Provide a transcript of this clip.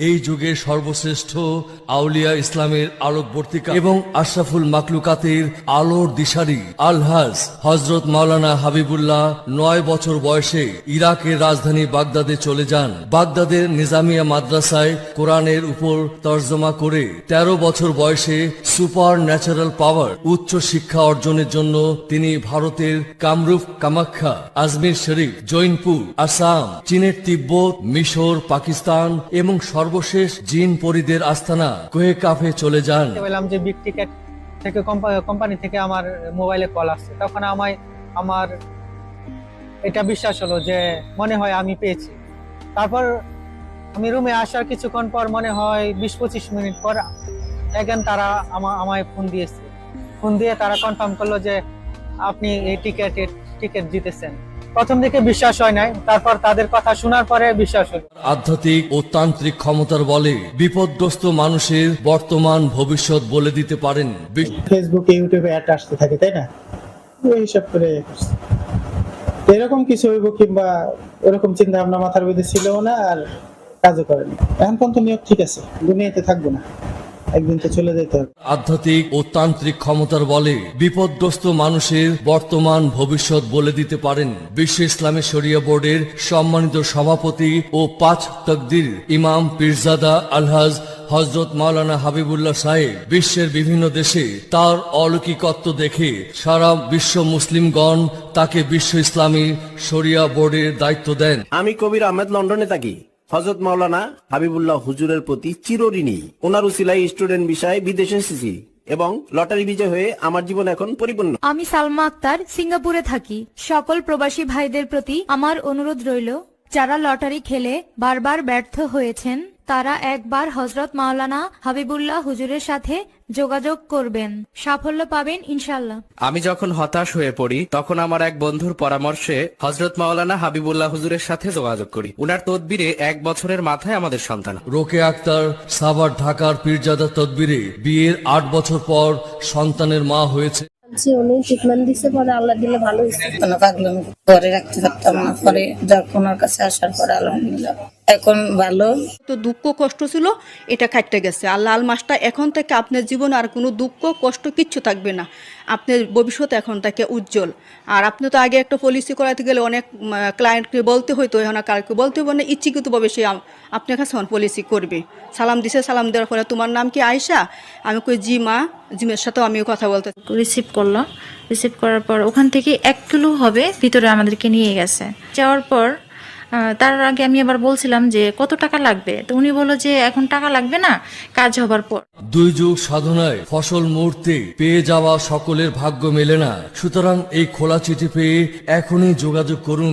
এই যুগের সর্বশ্রেষ্ঠ আউলিয়া ইসলামের আলোকবর্তিকা এবং আশরাফুল মাকলুকাতের আলোর দিশারি আলহাজ হযরত মাওলানা হাবিবুল্লাহ 9 বছর বয়সে ইরাকের রাজধানী বাগদাদে চলে যান। বাগদাদের নিজামিয়া মাদ্রাসায় কোরআনের উপর তর্জমা করে 13 বছর বয়সে সুপার ন্যাচারাল পাওয়ার উচ্চ শিক্ষা অর্জনের জন্য তিনি ভারতের কামরূপ, কামাখ্যা, আজমির শরীফ, জৈনপুর, আসাম, চীনের তিব্বত, মিশর, পাকিস্তান এবং সর্বশেষ জিন পরিদের আস্তানা কোহে কাফে চলে যান। বললাম যে বিগ টিকেট থেকে কোম্পানি থেকে আমার মোবাইলে কল আসছে, তখন আমার এটা বিশ্বাস হলো যে মনে হয় আমি পেয়েছি। তারপর আমি রুমে আসার কিছুক্ষণ পর মনে হয় 20-25 মিনিট পর একজন তারা আমায় ফোন দিয়েছে। ফোন দিয়ে তারা কনফার্ম করলো যে আপনি এই টিকেট জিতেছেন। প্রথম দিকে বিশ্বাস হয় নাই, তারপর তাদের কথা শোনার পরে বিশ্বাস হলো। আধ্যাত্মিক ও তান্ত্রিক ক্ষমতার বলে বিপদগ্রস্ত মানুষের বর্তমান ভবিষ্যৎ বলে দিতে পারেন। ফেসবুকে, ইউটিউবে অ্যাড আসতে থাকে, তাই না? ওই হিসাব করে এরকম কিছু হইব কিংবা এরকম চিন্তা ভাবনা মাথার মধ্যে ছিল না, আর কাজও করেনি। এখন পর্যন্ত নিয়োগ ঠিক আছে, দুনিয়াতে থাকবো না, একদিন তো চলে যেতে হবে। আধ্যাত্মিক ও তান্ত্রিক ক্ষমতার বলে বিপদগ্রস্ত মানুষের বর্তমান ভবিষ্যৎ বলে দিতে পারেন বিশ্ব ইসলামী শরিয়া বোর্ডের সম্মানিত সভাপতি ও 5 তাকদীর ইমাম পীরজাদা আলহাজ হযরত মাওলানা হাবিবুল্লাহ সাহেব। বিশ্বের বিভিন্ন দেশে তার অলৌকিকত্ব দেখে সারা বিশ্ব মুসলিমগণ তাকে বিশ্ব ইসলামী শরিয়া বোর্ডের দায়িত্ব দেন। আমি কবির আহমেদ, লন্ডনে থাকি। হযরত মাওলানা হাবিবুল্লাহ হুজুরের প্রতি চিরঋণী। ওনার উসিলায় স্টুডেন্ট বিষয়ে বিদেশে এসেছি এবং লটারি বিজয় হয়ে আমার জীবন এখন পরিপূর্ণ। আমি সালমা আক্তার, সিঙ্গাপুরে থাকি। সকল প্রবাসী ভাইদের প্রতি আমার অনুরোধ রইল, যারা লটারি খেলে বারবার ব্যর্থ হয়েছেন তারা একবার হযরত মাওলানা হাবিবুল্লাহ হুজুরের সাথে যোগাযোগ করবেন, সাফল্য পাবেন ইনশাল্লাহ। আমি যখন হতাশ হয়ে পড়ি তখন আমার এক বন্ধুর পরামর্শে হযরত মাওলানা হাবিবুল্লাহ হুজুরের সাথে যোগাযোগ করি। উনার তদবিরে 1 বছরের মাথায় আমাদের সন্তান। রোকে আক্তার সাভার ঢাকার পীরজাদা তদবিরে বিয়ের 8 বছর পর সন্তানের মা হয়েছে। উনি ট্রিটমেন্ট দিচ্ছে, পরে আল্লাহ দিলে ভালো হয়েছে। ঘরে রাখতে পারতাম না, পরে যখন ওর কাছে আসার পরে আলহামদুলিল্লাহ এখন ভালো। তো দুঃখ কষ্ট ছিল, এটা কাটতে গেছে। আল্লাহ আল মাসটা এখন থেকে আপনার জীবনে আর কোনো দুঃখ কষ্ট কিচ্ছু থাকবে না। আপনার ভবিষ্যৎ এখন থেকে উজ্জ্বল। আর আপনি তো আগে একটা পলিসি করাতে গেলে অনেক ক্লায়েন্টকে বলতে হইতো, এখন কারকে বলতে হবে না, ইচ্ছাকৃতভাবে সে আপনার কাছে পলিসি করবে। সালাম দিছে, সালাম দেওয়ার পরে তোমার নাম কি আয়শা? আমি কই জি মা। জিমের সাথেও আমিও কথা বলতে। রিসিভ করলো, রিসিভ করার পর ওখান থেকে 1 কিলো হবে ভিতরে আমাদেরকে নিয়ে গেছে। যাওয়ার পর তার আগে আমি আবার বলছিলাম যে কত টাকা লাগবে, তো উনি বললো যে এখন টাকা লাগবে না, কাজ হবার পর। 2 যুগ সাধনায় ফসল মুহূর্তে পেয়ে যাওয়া সকলের ভাগ্য মেলে না, সুতরাং এই খোলা চিঠি পেয়ে এখনই যোগাযোগ করুন।